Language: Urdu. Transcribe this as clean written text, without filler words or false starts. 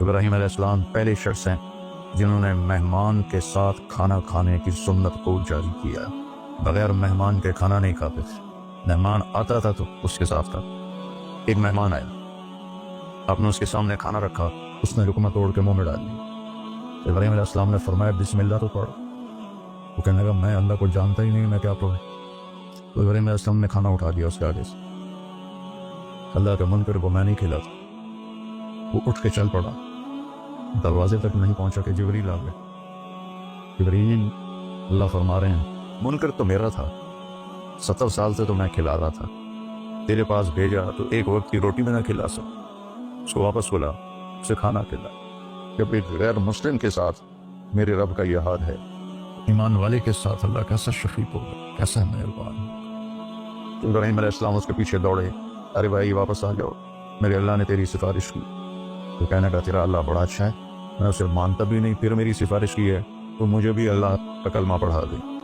ابراہیم علیہ السلام پہلے شخص ہیں جنہوں نے مہمان کے ساتھ کھانا کھانے کی سنت کو جاری کیا۔ بغیر مہمان کے کھانا نہیں کھاتے تھے، مہمان آتا تھا تو اس کے ساتھ تھا۔ ایک مہمان آیا، آپ نے اس کے سامنے کھانا رکھا، اس نے لقمہ توڑ کے منہ میں ڈال دی۔ ابراہیم علیہ السلام نے فرمایا بسم اللہ تو پڑھو۔ وہ کہنے لگا میں اللہ کو جانتا ہی نہیں، میں کیا پڑھوں؟ تو ابراہیم علیہ السلام نے کھانا اٹھا دیا اس کے آگے سے۔ اللہ کے منکر کو میں نہیں کھلاتا۔ وہ اٹھ کے چل پڑا، دروازے تک نہیں پہنچا کہ جبریل آ گئے۔ جبریل، اللہ فرما رہے ہیں منکر تو میرا تھا، 70 سال سے تو میں کھلا رہا تھا، تیرے پاس بھیجا تو ایک وقت کی روٹی میں نہ کھلا سکا، اس کو واپس بلا، اسے کھانا کھلا۔ جب ایک غیر مسلم کے ساتھ میرے رب کا یہ حال ہے، ایمان والے کے ساتھ اللہ کیسا شفیق ہوگا، کیسا مہربان ہوگا۔ تو ابراہیم علیہ السلام اس کے پیچھے دوڑے، ارے بھائی واپس آ جاؤ، میرے اللہ نے تیری سفارش کی۔ تو کہنے کا تیرا اللہ بڑا اچھا ہے، میں اسے مانتا بھی نہیں، پھر میری سفارش کی ہے تو مجھے بھی اللہ کا کلمہ پڑھا دے۔